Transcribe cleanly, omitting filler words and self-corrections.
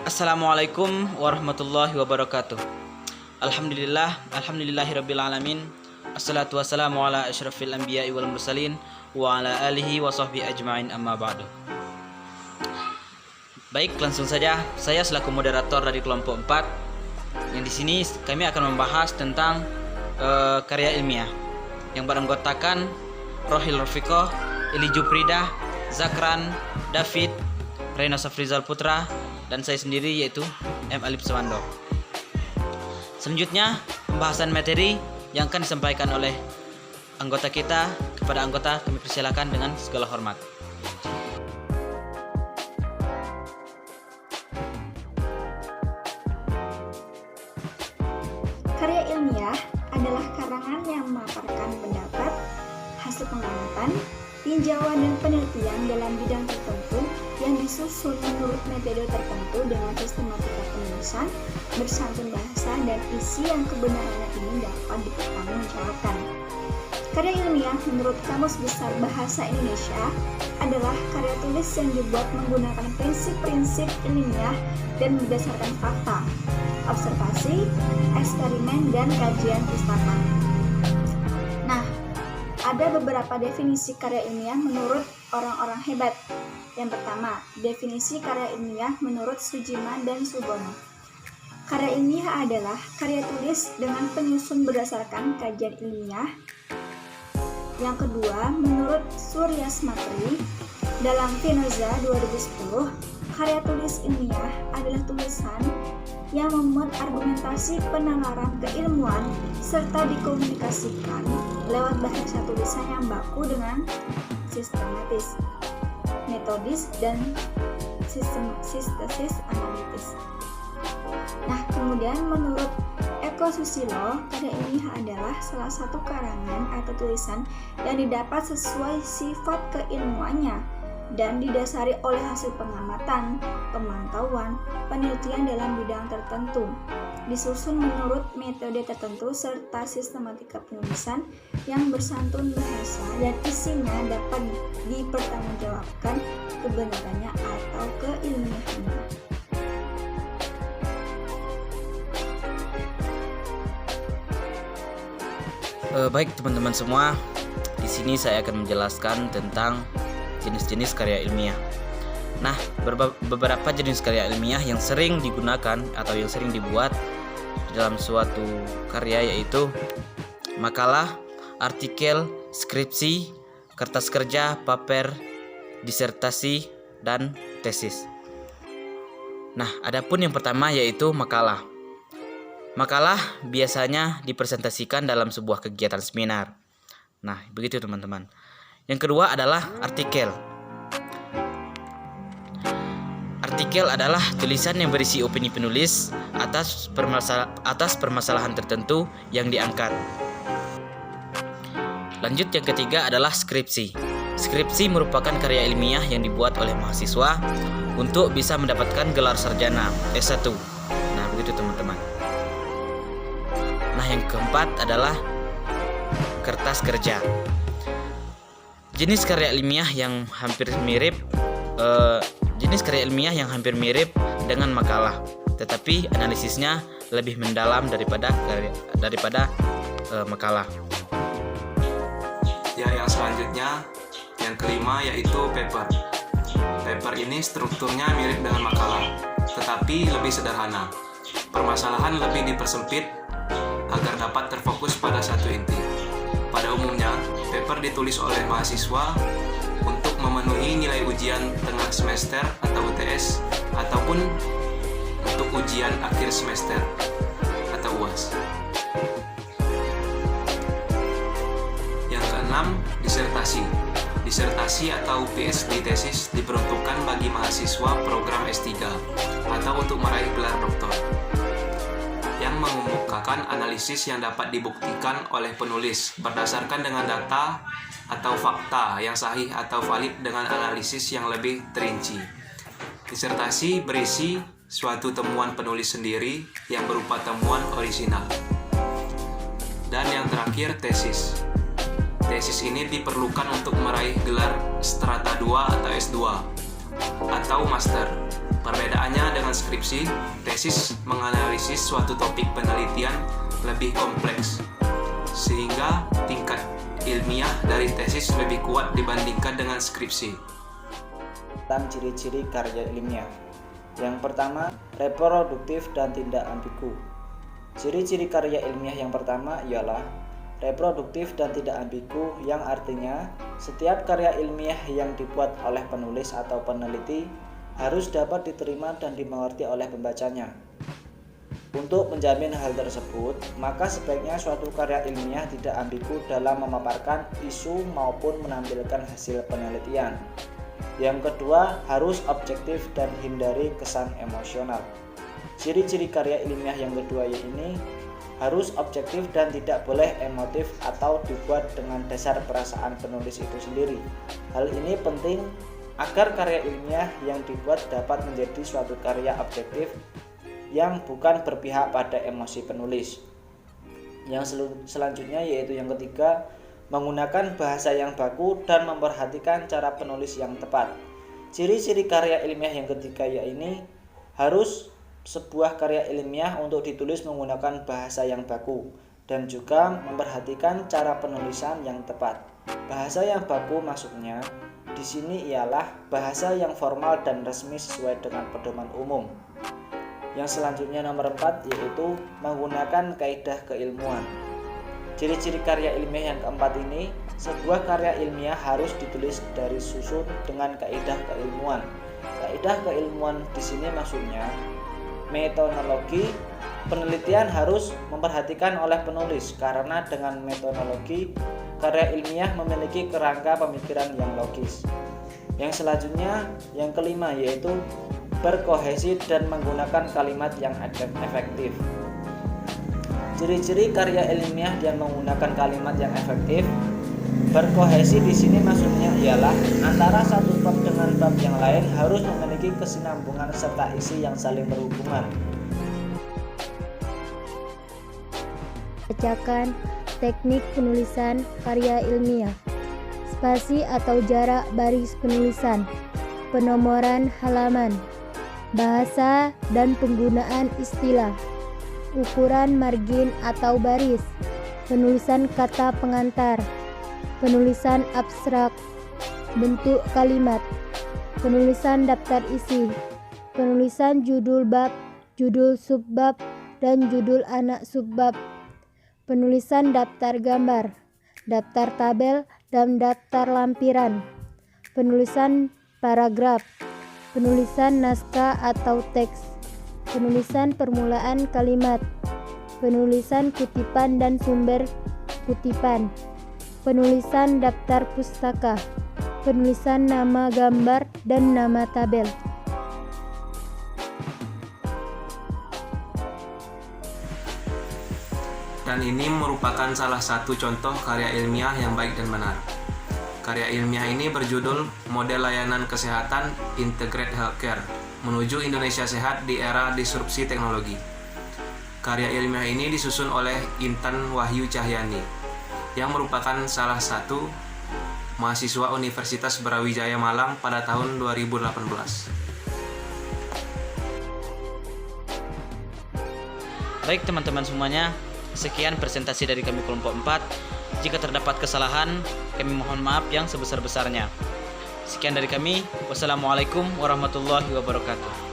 Assalamualaikum warahmatullahi wabarakatuh. Alhamdulillahirabbil alamin. Assalatu wassalamu ala asyrafil anbiya'i wal mursalin wa ala alihi wa sahbihi ajma'in, amma ba'du. Baik, langsung saja. Saya selaku moderator dari kelompok 4 yang di sini kami akan membahas tentang karya ilmiah yang beranggotakan Rohil Rafiqoh, Eli Juprida, Zakran, David, Reno Safrizal Putra, dan saya sendiri yaitu M. Alif Sewando. Selanjutnya pembahasan materi yang akan disampaikan oleh anggota kita kepada anggota kami persilakan dengan segala hormat. Karya ilmiah adalah karangan yang memaparkan pendapat, hasil pengamatan, tinjauan dan penelitian dalam bidang tertentu yang disusun menurut metode tertentu dengan sistematika penulisan, bersantun bahasa, dan isi yang kebenarannya ini dapat dipertanggungjawabkan. Karya ilmiah menurut Kamus Besar Bahasa Indonesia adalah karya tulis yang dibuat menggunakan prinsip-prinsip ilmiah dan berdasarkan fakta, observasi, eksperimen, dan kajian pustaka. Nah, ada beberapa definisi karya ilmiah menurut orang-orang hebat. Yang pertama, definisi karya ilmiah menurut Sujiman dan Subono. Karya ilmiah adalah karya tulis dengan penyusun berdasarkan kajian ilmiah. Yang kedua, menurut Surya Smatri, dalam Vinoza 2010, karya tulis ilmiah adalah tulisan yang memuat argumentasi penalaran keilmuan serta dikomunikasikan lewat bahasa tulisan yang baku dengan sistematis, metodis, dan sintesis analitis. Nah, kemudian menurut Eko Susilo, karya ilmiah adalah salah satu karangan atau tulisan yang didapat sesuai sifat keilmuannya dan didasari oleh hasil pengamatan, pemantauan, penelitian dalam bidang tertentu, disusun menurut metode tertentu serta sistematika penulisan yang bersantun bahasa dan isinya dapat dipertanggungjawabkan kebenarannya atau keilmiahannya. Baik teman-teman semua, di sini saya akan menjelaskan tentang jenis-jenis karya ilmiah. Nah, beberapa jenis karya ilmiah yang sering digunakan atau yang sering dibuat dalam suatu karya yaitu makalah, artikel, skripsi, kertas kerja, paper, disertasi, dan tesis. Nah, adapun yang pertama yaitu makalah. Makalah biasanya dipresentasikan dalam sebuah kegiatan seminar. Nah, begitu teman-teman. Yang kedua adalah artikel. Artikel adalah tulisan yang berisi opini penulis atas permasalahan tertentu yang diangkat. Lanjut, yang ketiga adalah skripsi. Skripsi merupakan karya ilmiah yang dibuat oleh mahasiswa untuk bisa mendapatkan gelar sarjana S1. Nah, begitu teman-teman. Nah, yang keempat adalah kertas kerja. Jenis karya ilmiah yang hampir mirip dengan makalah, tetapi analisisnya lebih mendalam daripada makalah. Ya, yang selanjutnya, yang kelima yaitu paper. Paper ini strukturnya mirip dengan makalah, tetapi lebih sederhana. Permasalahan lebih dipersempit agar dapat terfokus pada satu inti. Pada umumnya, paper ditulis oleh mahasiswa untuk memenuhi nilai ujian tengah semester atau UTS, ataupun untuk ujian akhir semester atau UAS. Yang keenam, disertasi. Disertasi atau PhD tesis diperuntukkan bagi mahasiswa program S3 atau untuk meraih gelar doktor, yang mengemukakan analisis yang dapat dibuktikan oleh penulis berdasarkan dengan data atau fakta yang sahih atau valid dengan analisis yang lebih terinci. Disertasi berisi suatu temuan penulis sendiri yang berupa temuan orisinal. Dan yang terakhir, tesis. Tesis ini diperlukan untuk meraih gelar strata 2 atau S2 atau master. Perbedaannya dengan dengan skripsi, tesis menganalisis suatu topik penelitian lebih kompleks, sehingga tingkat ilmiah dari tesis lebih kuat dibandingkan dengan skripsi. Tentang ciri-ciri karya ilmiah. Yang pertama, reproduktif dan tidak ambigu. Ciri-ciri karya ilmiah yang pertama ialah reproduktif dan tidak ambigu, yang artinya setiap karya ilmiah yang dibuat oleh penulis atau peneliti harus dapat diterima dan dimengerti oleh pembacanya. Untuk menjamin hal tersebut, maka sebaiknya suatu karya ilmiah tidak ambigu dalam memaparkan isu maupun menampilkan hasil penelitian. Yang kedua, harus objektif dan hindari kesan emosional. Ciri-ciri karya ilmiah yang kedua ini harus objektif dan tidak boleh emotif atau dibuat dengan dasar perasaan penulis itu sendiri. Hal ini penting agar karya ilmiah yang dibuat dapat menjadi suatu karya objektif yang bukan berpihak pada emosi penulis. Yang selanjutnya yaitu yang ketiga, menggunakan bahasa yang baku dan memperhatikan cara penulis yang tepat. Ciri-ciri karya ilmiah yang ketiga yaitu harus sebuah karya ilmiah untuk ditulis menggunakan bahasa yang baku dan juga memperhatikan cara penulisan yang tepat. Bahasa yang baku maksudnya di sini ialah bahasa yang formal dan resmi sesuai dengan pedoman umum. Yang selanjutnya nomor 4 yaitu menggunakan kaidah keilmuan. Ciri-ciri karya ilmiah yang keempat ini, sebuah karya ilmiah harus ditulis dari susun dengan kaidah keilmuan. Kaidah keilmuan di sini maksudnya metodologi penelitian harus memperhatikan oleh penulis, karena dengan metodologi karya ilmiah memiliki kerangka pemikiran yang logis. Yang selanjutnya yang kelima yaitu berkohesi dan menggunakan kalimat yang efektif. Ciri-ciri karya ilmiah yang menggunakan kalimat yang efektif. Berkohesi di sini maksudnya ialah antara satu bab dengan bab yang lain harus memiliki kesinambungan serta isi yang saling berhubungan. Bacakan teknik penulisan karya ilmiah. Spasi atau jarak baris penulisan, penomoran halaman, bahasa dan penggunaan istilah, ukuran margin atau baris, penulisan kata pengantar, penulisan abstrak, bentuk kalimat, penulisan daftar isi, penulisan judul bab, judul subbab, dan judul anak subbab, penulisan daftar gambar, daftar tabel, dan daftar lampiran, penulisan paragraf, penulisan naskah atau teks, penulisan permulaan kalimat, penulisan kutipan dan sumber kutipan, penulisan daftar pustaka, penulisan nama gambar dan nama tabel. Dan ini merupakan salah satu contoh karya ilmiah yang baik dan benar. Karya ilmiah ini berjudul Model Layanan Kesehatan Integrated Healthcare Menuju Indonesia Sehat di Era Disrupsi Teknologi. Karya ilmiah ini disusun oleh Intan Wahyu Cahyani, yang merupakan salah satu mahasiswa Universitas Brawijaya Malang pada tahun 2018. Baik teman-teman semuanya, sekian presentasi dari kami kelompok 4. Jika terdapat kesalahan, kami mohon maaf yang sebesar-besarnya. Sekian dari kami. Wassalamualaikum warahmatullahi wabarakatuh.